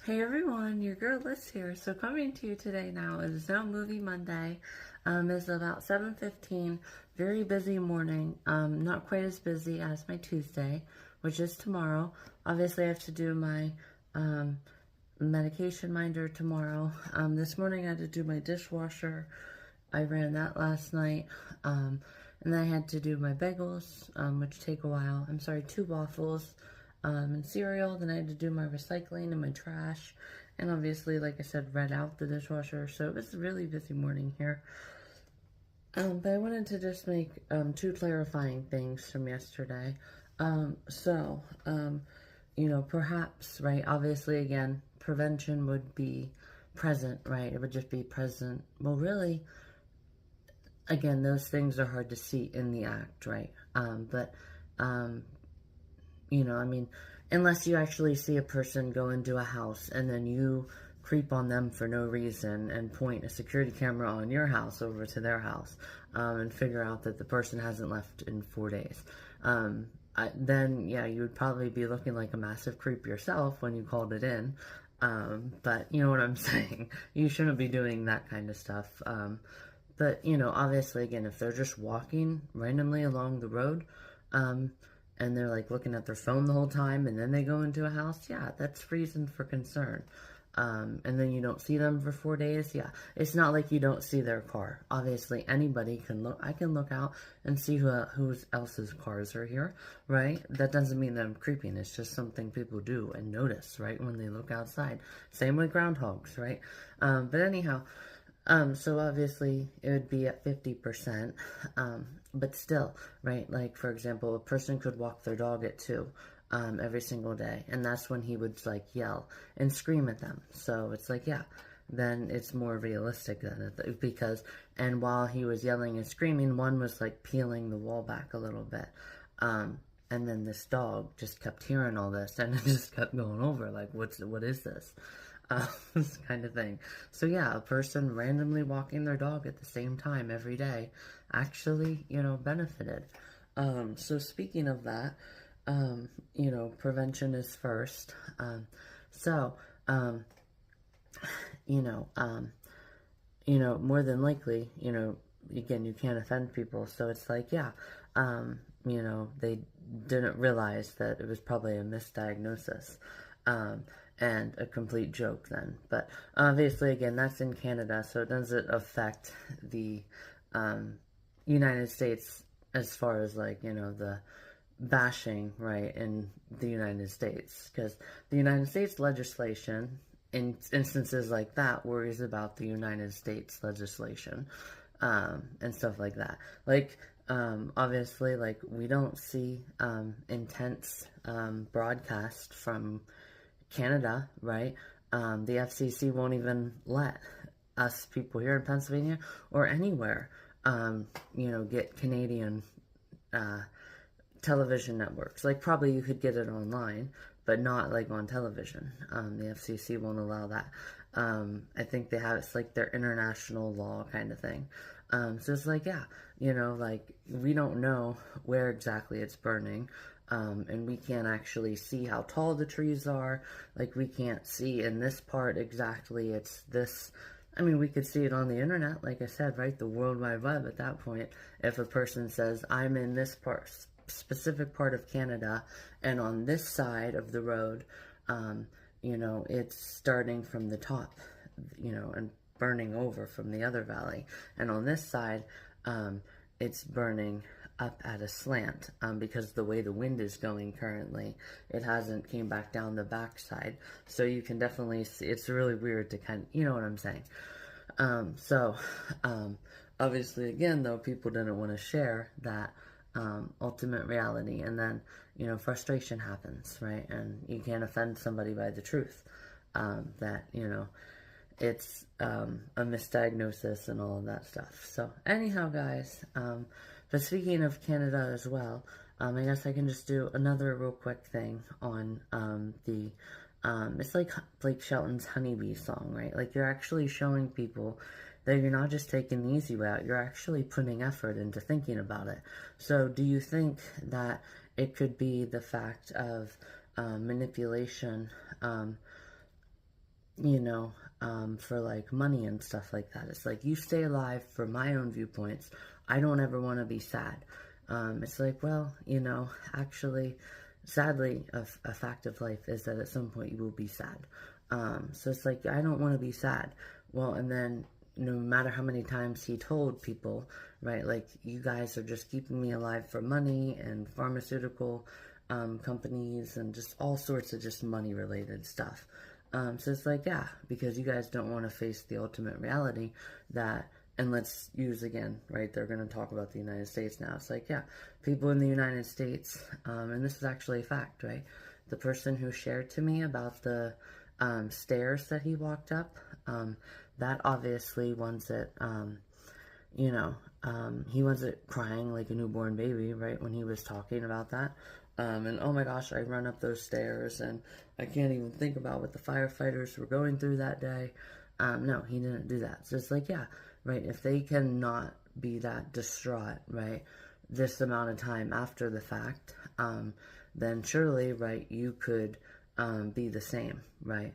Hey everyone, your girl Liz here. So coming to you today now is No Movie Monday. It's about 7:15. Very busy morning. Not quite as busy as my Tuesday, which is tomorrow. Obviously, I have to do my medication minder tomorrow. This morning I had to do my dishwasher. I ran that last night. And then I had to do my bagels, which take a while. I'm sorry, 2 waffles, and cereal. Then I had to do my recycling and my trash. And obviously, like I said, read out the dishwasher. So it was a really busy morning here. But I wanted to just make 2 clarifying things from yesterday. Perhaps, right, obviously, again, prevention would be present, right? It would just be present. Well, really, again, those things are hard to see in the act, right? I mean, unless you actually see a person go into a house and then you creep on them for no reason and point a security camera on your house over to their house, and figure out that the person hasn't left in 4 days. Then, yeah, you would probably be looking like a massive creep yourself when you called it in. But you know what I'm saying. You shouldn't be doing that kind of stuff. But, obviously, again, if they're just walking randomly along the road, and they're like looking at their phone the whole time and then they go into a house, yeah, that's reason for concern. And then you don't see them for 4 days, yeah. It's not like you don't see their car. Obviously, anybody can look. I can look out and see who else's cars are here, right? That doesn't mean that I'm creeping. It's just something people do and notice, right, when they look outside. Same with groundhogs, right? But anyhow, so obviously it would be at 50%, but still, right? Like, for example, a person could walk their dog at 2, every single day, and that's when he would, like, yell and scream at them. So it's like, yeah, then it's more realistic than it, because, and while he was yelling and screaming, one was, like, peeling the wall back a little bit, and then this dog just kept hearing all this, and it just kept going over, like, what is this? This kind of thing. So yeah, a person randomly walking their dog at the same time every day actually, benefited. So speaking of that, prevention is first. So, um, you know, um, more than likely, again, you can't offend people. So it's like, yeah, they didn't realize that it was probably a misdiagnosis. And a complete joke then. But obviously, again, that's in Canada, so it doesn't affect the United States as far as, like, the bashing, right, in the United States. Because the United States legislation, in instances like that, worries about the United States legislation, and stuff like that. Like, obviously, like, we don't see intense broadcast from Canada, right? The FCC won't even let us people here in Pennsylvania or anywhere, get Canadian television networks. Like, probably you could get it online, but not, like, on television. The FCC won't allow that. I think it's like their international law kind of thing. So it's like, yeah, like, we don't know where exactly it's burning. And we can't actually see how tall the trees are. Like, we can't see in this part exactly it's this. I mean, we could see it on the internet, like I said, right? The World Wide Web at that point. If a person says, I'm in this specific part of Canada, and on this side of the road, it's starting from the top, and burning over from the other valley. And on this side, it's burning up at a slant, because the way the wind is going currently, it hasn't came back down the backside. So you can definitely see, it's really weird to kind of, you know what I'm saying. Obviously, again, though, people didn't want to share that ultimate reality, and then, frustration happens, right? And you can't offend somebody by the truth, that, it's a misdiagnosis and all of that stuff. So anyhow, guys, but speaking of Canada as well, I guess I can just do another real quick thing on it's like Blake Shelton's Honeybee song, right? Like, you're actually showing people that you're not just taking the easy way out, you're actually putting effort into thinking about it. So do you think that it could be the fact of manipulation you know, for like money and stuff like that. It's like, you stay alive for my own viewpoints. I don't ever want to be sad. It's like, well, you know, actually, sadly, a fact of life is that at some point you will be sad. So it's like, I don't want to be sad. Well, and then no matter how many times he told people, right, like, you guys are just keeping me alive for money and pharmaceutical companies and just all sorts of just money related stuff. So it's like, yeah, because you guys don't want to face the ultimate reality that, and let's use again, right, they're going to talk about the United States now. It's like, yeah, people in the United States, and this is actually a fact, right? The person who shared to me about the stairs that he walked up, that obviously wasn't, you know, he wasn't crying like a newborn baby, right, when he was talking about that. And oh my gosh, I run up those stairs and I can't even think about what the firefighters were going through that day. No, he didn't do that. So it's like, yeah, right, if they cannot be that distraught, right, this amount of time after the fact, then surely, right, you could be the same, right?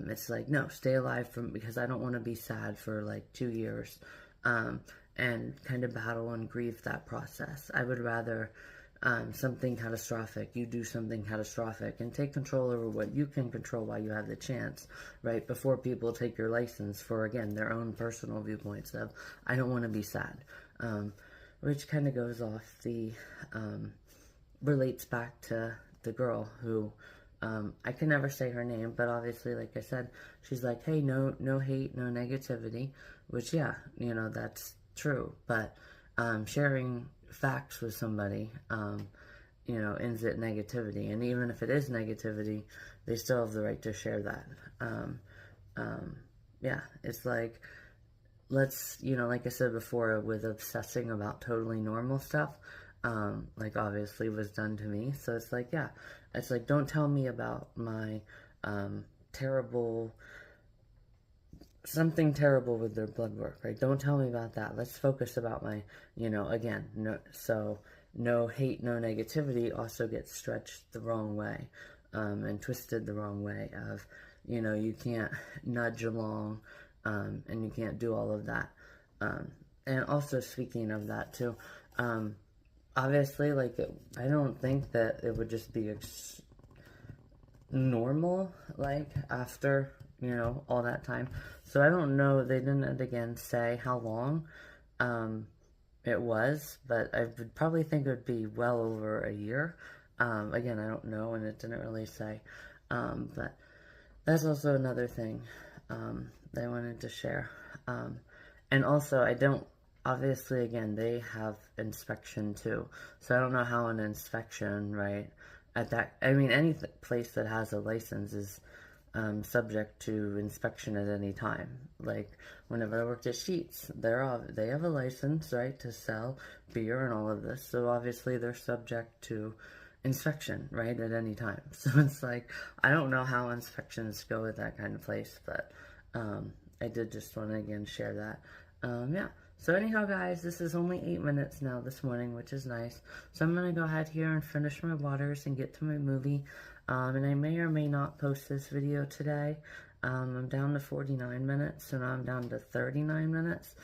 It's like, no, stay alive because I don't want to be sad for like 2 years and kind of battle and grieve that process. I would rather something catastrophic, you do something catastrophic and take control over what you can control while you have the chance, right? Before people take your license for, again, their own personal viewpoints of, I don't want to be sad. Which kind of goes off the, relates back to the girl who, I can never say her name, but obviously, like I said, she's like, hey, no hate, no negativity, which, yeah, you know, that's true, but sharing facts with somebody, you know, ends at negativity, and even if it is negativity, they still have the right to share that. Yeah, it's like, let's, you know, like I said before, with obsessing about totally normal stuff, like obviously was done to me. So it's like, yeah, it's like, don't tell me about my terrible, something terrible with their blood work, right? Don't tell me about that. Let's focus about my, you know, again, no hate, no negativity also gets stretched the wrong way, and twisted the wrong way of, you know, you can't nudge along, and you can't do all of that. And also, speaking of that too, obviously, like, I don't think that it would just be normal, like, after, you know, all that time. So I don't know, they didn't, again, say how long it was, but I would probably think it would be well over a year. Again, I don't know, and it didn't really say. But that's also another thing that I wanted to share. And also, I don't, obviously, again, they have inspection too. So I don't know how an inspection, right, at that, I mean, any place that has a license is subject to inspection at any time. Like, whenever I worked at Sheets, they have a license, right, to sell beer and all of this. So obviously they're subject to inspection, right, at any time. So it's like, I don't know how inspections go at that kind of place, but I did just want to, again, share that. Yeah. So anyhow, guys, this is only 8 minutes now this morning, which is nice. So I'm going to go ahead here and finish my waters and get to my movie. And I may or may not post this video today. I'm down to 49 minutes, so now I'm down to 39 minutes.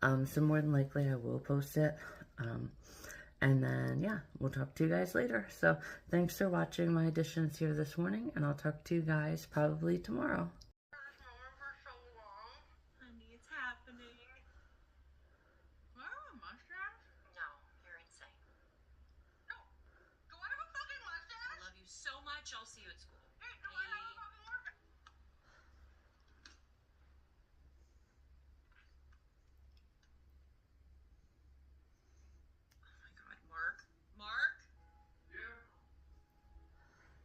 So more than likely I will post it. And then, yeah, we'll talk to you guys later. So thanks for watching my additions here this morning, and I'll talk to you guys probably tomorrow. I'll see you at school. Hey, do I have a fucking workout? Oh my god, Mark. Mark? Yeah?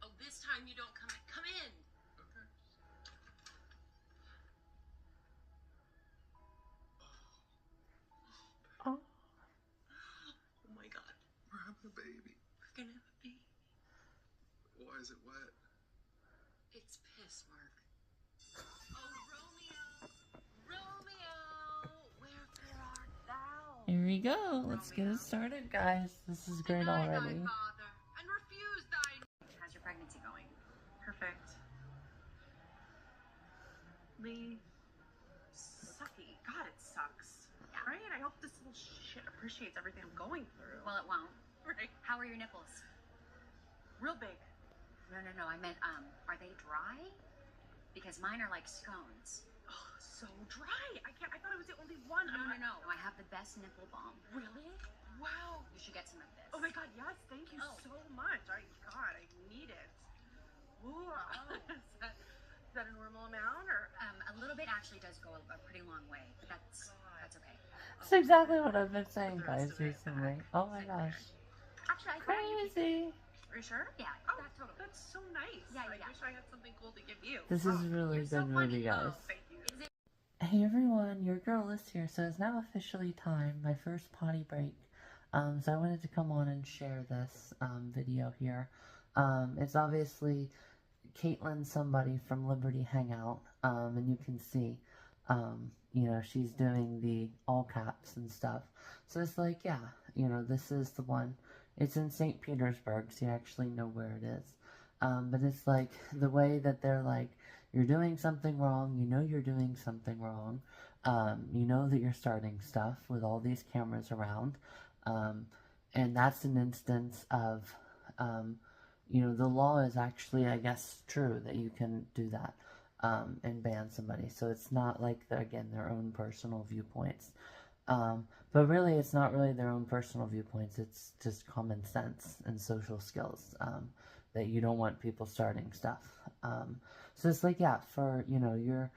Oh, this time you don't come in. Come in! Okay. Oh. Oh my god. We're having a baby. We're gonna have a baby. Why is it wet? It's piss, Mark. Oh, Romeo! Romeo! Wherefore art thou? Here we go. Let's get it started, guys. This is great already. Thy father, and refuse thine. How's your pregnancy going? Perfect. absolutely sucky. God, it sucks. Yeah. Right? I hope this little shit appreciates everything I'm going through. Well, it won't. Right. How are your nipples? Real big. No. I meant, are they dry? Because mine are like scones. Oh, so dry. I thought it was the only one. No. I have the best nipple balm. Really? Wow. You should get some of this. Oh my God, yes. Thank you so much. God, I need it. Ooh. Is that a normal amount or? A little bit actually does go a pretty long way. That's okay. That's exactly what I've been saying, guys, recently. Oh my gosh. Actually, I Crazy. Are you sure? Yeah, Oh, totally. that's so nice. Yeah. I wish I had something cool to give you. This is really You're so good funny. movie, guys. Oh, thank you. Is it? Hey everyone, your girl is here. So it's now officially time, my first potty break. So I wanted to come on and share this video here. It's obviously Caitlin somebody from Liberty Hangout, and you can see, you know, she's doing the all caps and stuff. So it's like, yeah, you know, this is the one. It's in St. Petersburg, so you actually know where it is. But it's like the way that they're like, you're doing something wrong, you know you're doing something wrong, you know that you're starting stuff with all these cameras around, and that's an instance of, you know, the law is actually, I guess, true that you can do that, and ban somebody, so it's not like, again, their own personal viewpoints, but really it's not really their own personal viewpoints, it's just common sense and social skills, that you don't want people starting stuff, so it's like, yeah, for, you know, your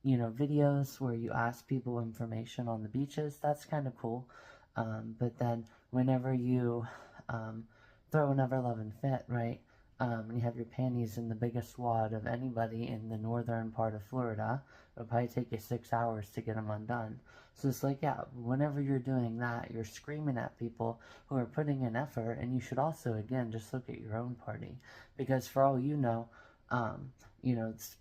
videos where you ask people information on the beaches, that's kind of cool. But then whenever you throw an Ever Lovin' Fit, right, and you have your panties in the biggest wad of anybody in the northern part of Florida, it'll probably take you 6 hours to get them undone. So it's like, yeah, whenever you're doing that, you're screaming at people who are putting in effort, and you should also, again, just look at your own party. Because for all you know,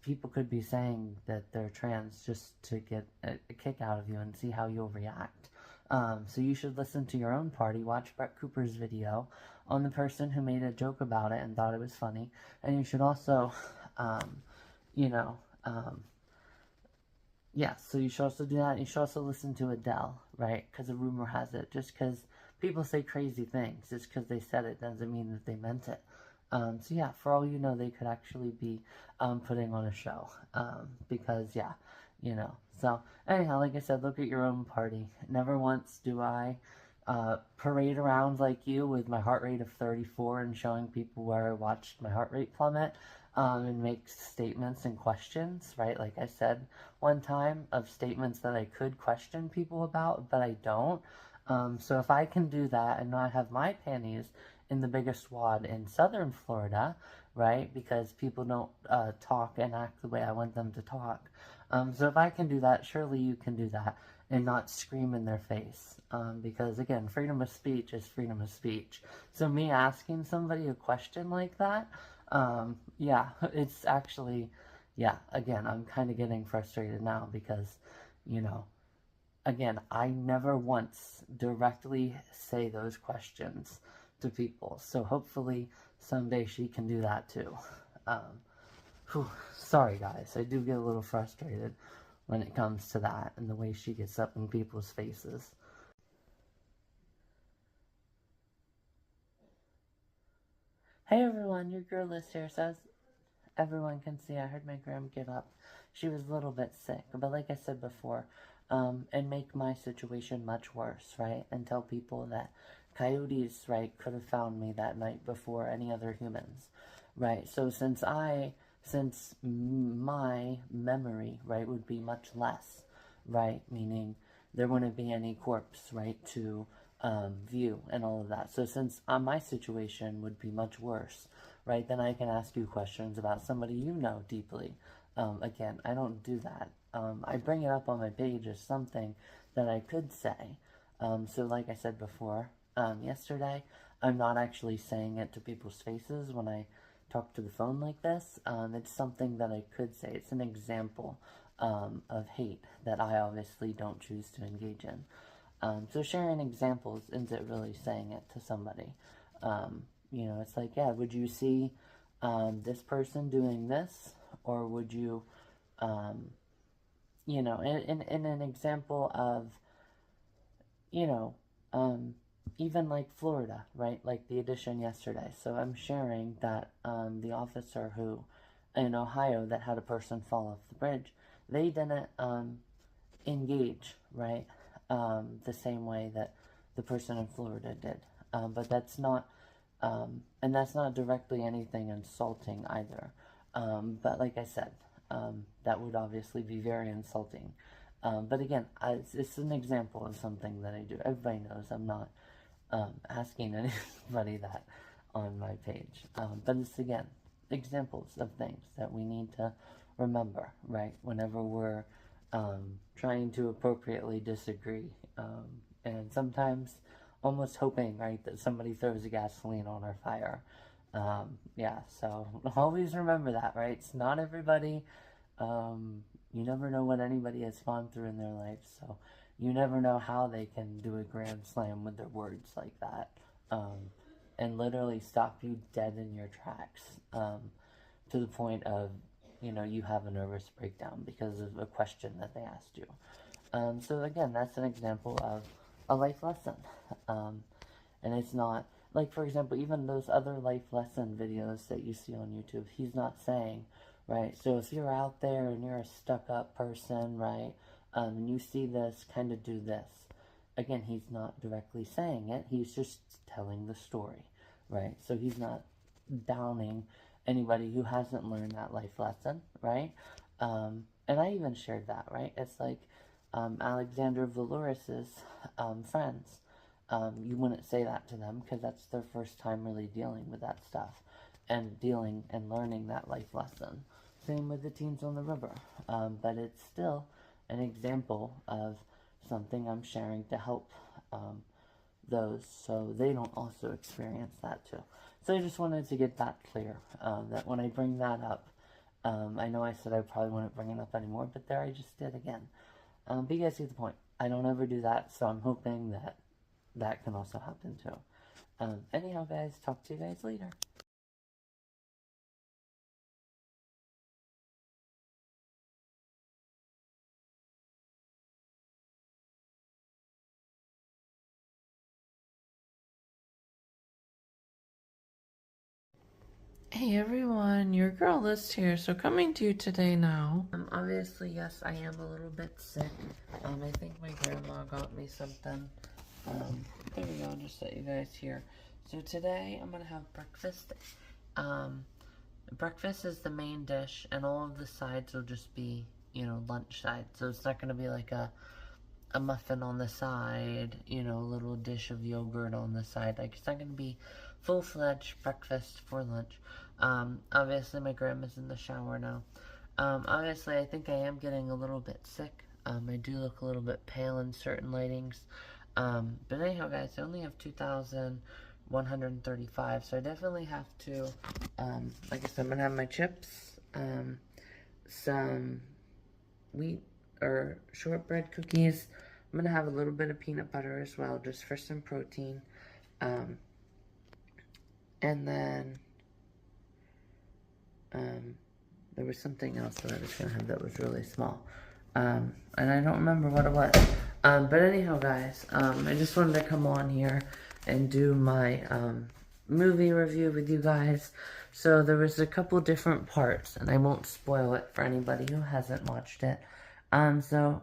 people could be saying that they're trans just to get a kick out of you and see how you'll react. So you should listen to your own party, watch Brett Cooper's video on the person who made a joke about it and thought it was funny, and you should also, yeah, so you should also do that. You should also listen to Adele, right? Because a rumor has it, just because people say crazy things, just because they said it doesn't mean that they meant it. So yeah, for all you know, they could actually be putting on a show, because yeah, you know. So anyhow, like I said, look at your own party. Never once do I parade around like you with my heart rate of 34 and showing people where I watched my heart rate plummet, and make statements and questions, right? Like I said one time, of statements that I could question people about, but I don't. So if I can do that and not have my panties in the biggest wad in southern Florida, right, because people don't talk and act the way I want them to talk. So if I can do that, surely you can do that and not scream in their face. Because again, freedom of speech is freedom of speech. So me asking somebody a question like that, yeah, it's actually, yeah, again, I'm kind of getting frustrated now because, you know, again, I never once directly say those questions to people. So hopefully someday she can do that too. Sorry guys, I do get a little frustrated when it comes to that and the way she gets up in people's faces. Hey everyone, your girl Liz here. So as everyone can see, I heard my gram get up. She was a little bit sick, but like I said before, and make my situation much worse, right? And tell people that coyotes, right, could have found me that night before any other humans, right? So since my memory, right, would be much less, right, meaning there wouldn't be any corpse, right, to view and all of that. So since my situation would be much worse, right, then I can ask you questions about somebody you know deeply. Again, I don't do that. I bring it up on my page as something that I could say. So like I said before, yesterday, I'm not actually saying it to people's faces when I talk to the phone like this. It's something that I could say. It's an example of hate that I obviously don't choose to engage in. So sharing examples isn't really saying it to somebody. You know, it's like, yeah, would you see this person doing this, or would you, you know, in an example of, you know, even like Florida, right? Like the edition yesterday. So I'm sharing that the officer who in Ohio that had a person fall off the bridge, they didn't engage, right? The same way that the person in Florida did. But that's not, and that's not directly anything insulting either. But like I said, that would obviously be very insulting. But again, it's an example of something that I do. Everybody knows I'm not asking anybody that on my page. But it's, again, examples of things that we need to remember, right? Whenever we're trying to appropriately disagree. And sometimes almost hoping, right, that somebody throws a gasoline on our fire. Yeah, so always remember that, right? It's not everybody. You never know what anybody has gone through in their life, so you never know how they can do a grand slam with their words like that, and literally stop you dead in your tracks, to the point of, you know, you have a nervous breakdown because of a question that they asked you. So again, that's an example of a life lesson, and it's not, like, for example, even those other life lesson videos that you see on YouTube, he's not saying, right, so if you're out there and you're a stuck-up person, right, and you see this, kind of do this. Again, he's not directly saying it, he's just telling the story, right? So he's not downing anybody who hasn't learned that life lesson, right? And I even shared that, right? It's like Alexander Valoris's friends. You wouldn't say that to them because that's their first time really dealing with that stuff and dealing and learning that life lesson. Same with the teens on the river. But it's still an example of something I'm sharing to help those so they don't also experience that too. So I just wanted to get that clear, that when I bring that up, I know I said I probably wouldn't bring it up anymore, but there I just did again. But you guys get the point. I don't ever do that, so I'm hoping that that can also happen too. Anyhow, guys, talk to you guys later. Hey everyone, your girl Liz here. So coming to you today now. Obviously, yes, I am a little bit sick. I think my grandma got me something. There we go, I'll just let you guys hear. So today, I'm gonna have breakfast. Breakfast is the main dish, and all of the sides will just be, you know, lunch sides. So it's not gonna be like a muffin on the side, you know, a little dish of yogurt on the side. Like, it's not gonna be full-fledged breakfast for lunch. Obviously, my grandma's in the shower now. Obviously, I think I am getting a little bit sick. I do look a little bit pale in certain lightings. But anyhow, guys, I only have 2,135, so I definitely have to, like I said, I'm gonna have my chips, some wheat or shortbread cookies. I'm gonna have a little bit of peanut butter as well, just for some protein. And then, there was something else that I was gonna have that was really small. And I don't remember what it was. But anyhow, guys, I just wanted to come on here and do my, movie review with you guys. So there was a couple different parts, and I won't spoil it for anybody who hasn't watched it. So,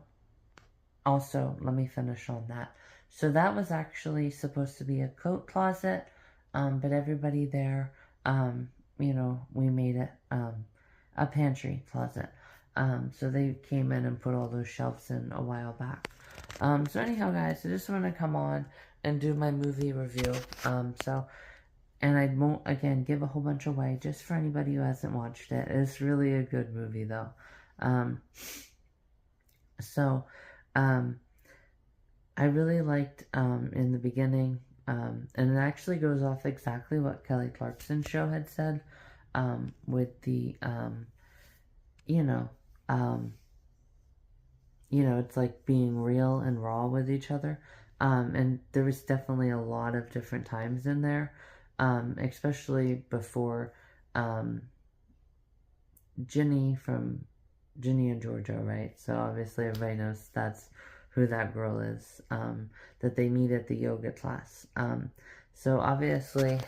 also, let me finish on that. So that was actually supposed to be a coat closet, but everybody there, you know, we made it, a pantry closet. So they came in and put all those shelves in a while back. So anyhow, guys, I just want to come on and do my movie review. And I won't, again, give a whole bunch away, just for anybody who hasn't watched it. It's really a good movie, though. I really liked, in the beginning, and it actually goes off exactly what Kelly Clarkson's show had said, with the, it's like being real and raw with each other. And there was definitely a lot of different times in there, especially before Ginny from Ginny and Georgia, right? So obviously everybody knows that's who that girl is, that they meet at the yoga class. So obviously,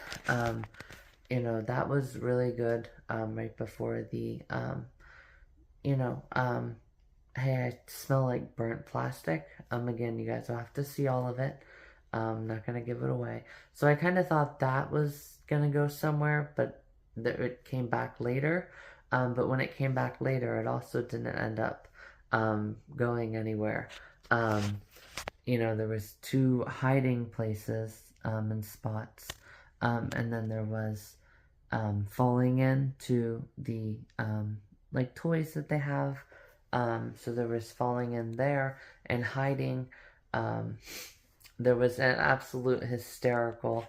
you know, that was really good, right before the, you know, hey, I smell like burnt plastic. Again, you guys will have to see all of it. I'm not gonna give it away. So I kind of thought that was gonna go somewhere, but it came back later. But when it came back later, it also didn't end up going anywhere. You know, there was 2 hiding places and spots, and then there was falling into the like toys that they have. So there was falling in there and hiding. There was an absolute hysterical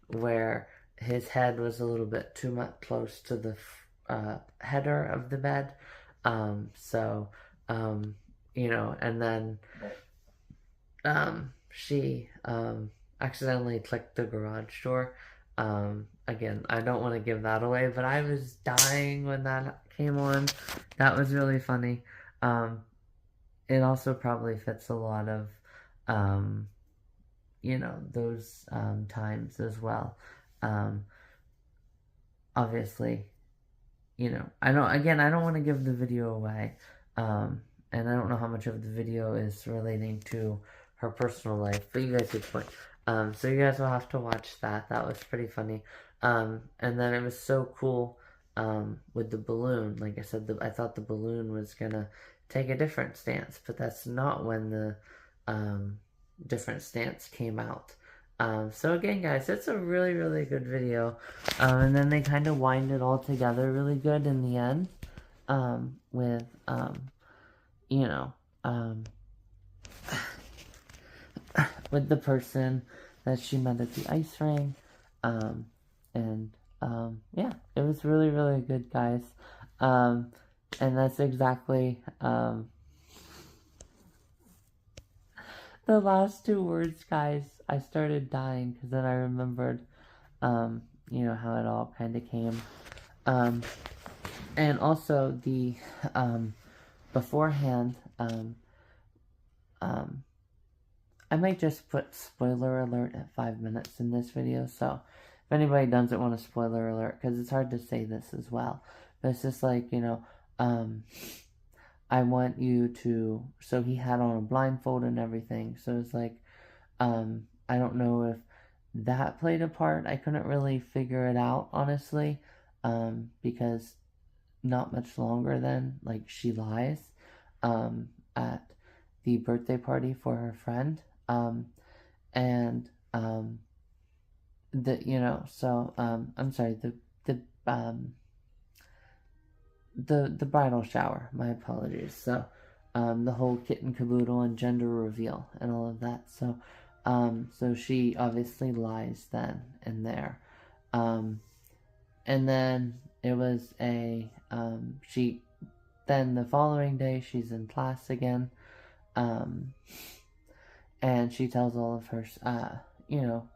where his head was a little bit too much close to the header of the bed. So, you know, and then she accidentally clicked the garage door. Again, I don't want to give that away, but I was dying when that came on. That was really funny. It also probably fits a lot of, you know, those times as well. Obviously, you know, I don't want to give the video away. And I don't know how much of the video is relating to her personal life, but you guys get the point. So you guys will have to watch that. That was pretty funny. And then it was so cool with the balloon. Like I said, I thought the balloon was gonna take a different stance, but that's not when the different stance came out. So again, guys, it's a really, really good video. And then they kind of wind it all together really good in the end with, you know, with the person that she met at the ice ring. Yeah, it was really, really good, guys. And that's exactly the last 2 words, guys. I started dying because then I remembered, you know, how it all kind of came. And also the beforehand, I might just put spoiler alert at 5 minutes in this video, so if anybody doesn't want a spoiler alert, because it's hard to say this as well, but it's just like, you know, I want you to, so he had on a blindfold and everything, so it's like, I don't know if that played a part. I couldn't really figure it out, honestly, because not much longer than, like, she lies, at the birthday party for her friend, and, you know, so, I'm sorry, the bridal shower, my apologies, so, the whole kit and caboodle and gender reveal and all of that, so, so she obviously lies then and there, and then it was then the following day she's in class again, and she tells all of her, you know,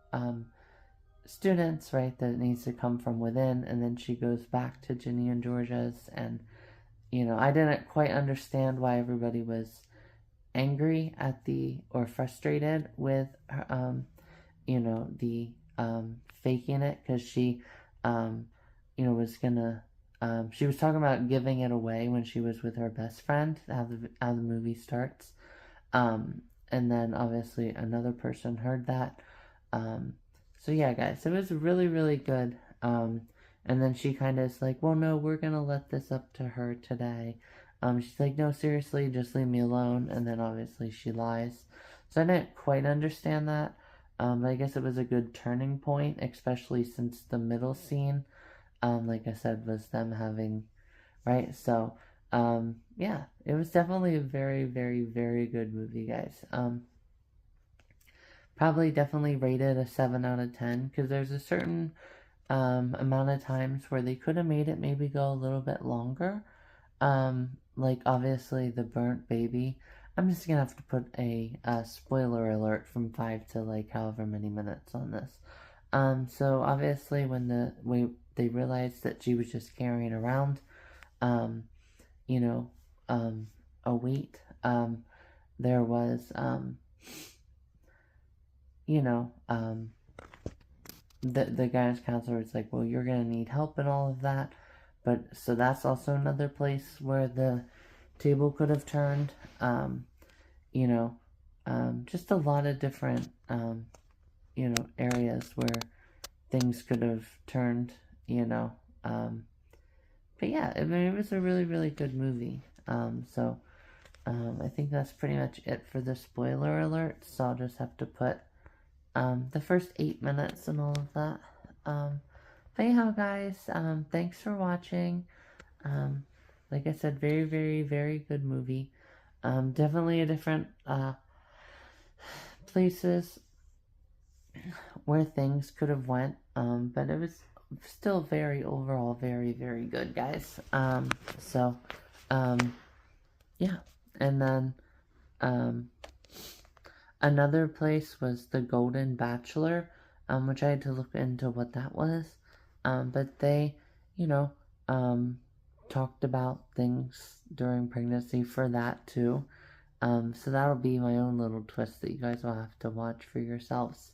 students, right, that it needs to come from within, and then she goes back to Ginny and Georgia's, and, you know, I didn't quite understand why everybody was angry at or frustrated with her, you know, the, faking it, because she, you know, was gonna, she was talking about giving it away when she was with her best friend, how the movie starts, and then obviously another person heard that, so yeah, guys, it was really, really good, and then she kind of is like, well, no, we're gonna let this up to her today, she's like, no, seriously, just leave me alone, and then obviously she lies, so I didn't quite understand that, but I guess it was a good turning point, especially since the middle scene, like I said, was them having, right, so, yeah, it was definitely a very, very, very good movie, guys, probably definitely rated a 7 out of 10, because there's a certain, amount of times where they could have made it maybe go a little bit longer, like, obviously, the burnt baby, I'm just gonna have to put a spoiler alert from 5 to, like, however many minutes on this, so, obviously, when they realized that she was just carrying around, you know, a weight. There was, you know, the guidance counselor was like, well, you're going to need help and all of that. But so that's also another place where the table could have turned. You know, just a lot of different, you know, areas where things could have turned, you know. But yeah, I mean, it was a really, really good movie. So I think that's pretty much it for the spoiler alert. So I'll just have to put the first 8 minutes and all of that. But anyhow, guys, thanks for watching. Like I said, very, very, very good movie. Definitely a different places where things could have went. But it was still very overall very, very good, guys. So yeah. And then another place was the Golden Bachelor, which I had to look into what that was. But they, you know, talked about things during pregnancy for that too. So that'll be my own little twist that you guys will have to watch for yourselves.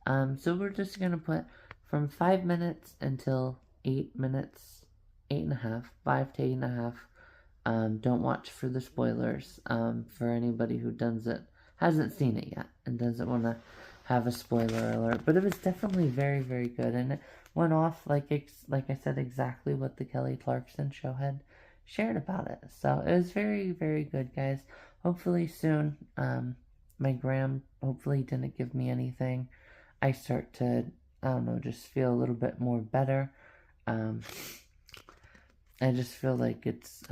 So we're just gonna put from 5 minutes until 8 minutes, 8.5, 5 to 8.5. Don't watch for the spoilers. For anybody who hasn't seen it yet and doesn't want to have a spoiler alert. But it was definitely very, very good, and it went off like I said, exactly what the Kelly Clarkson show had shared about it. So it was very, very good, guys. Hopefully soon, my gram hopefully didn't give me anything. I start to, I don't know, just feel a little bit more better. I just feel like it's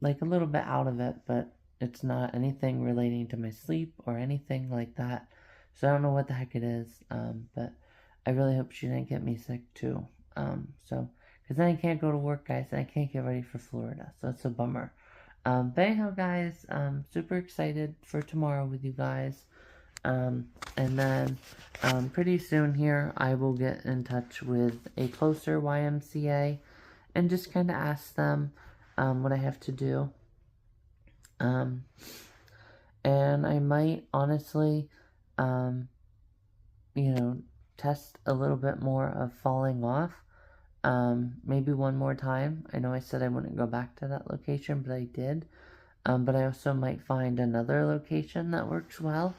like a little bit out of it, but it's not anything relating to my sleep or anything like that. So I don't know what the heck it is, but I really hope she didn't get me sick too. So, because then I can't go to work, guys, and I can't get ready for Florida, so it's a bummer. But anyhow, guys, super excited for tomorrow with you guys. And then pretty soon here, I will get in touch with a closer YMCA and just kind of ask them what I have to do. And I might honestly, you know, test a little bit more of falling off. Maybe one more time. I know I said I wouldn't go back to that location, but I did. But I also might find another location that works well.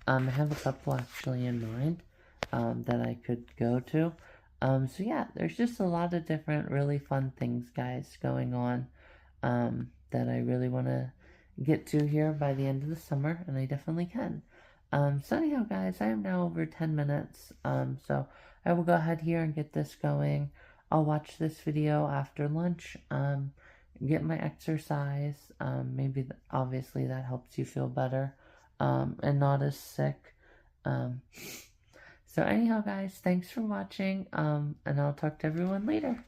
I have a couple actually in mind that I could go to. So yeah, there's just a lot of different really fun things, guys, going on that I really want to get to here by the end of the summer, and I definitely can. So anyhow, guys, I am now over 10 minutes, so I will go ahead here and get this going. I'll watch this video after lunch, get my exercise, maybe obviously that helps you feel better, and not as sick. So anyhow, guys, thanks for watching, and I'll talk to everyone later.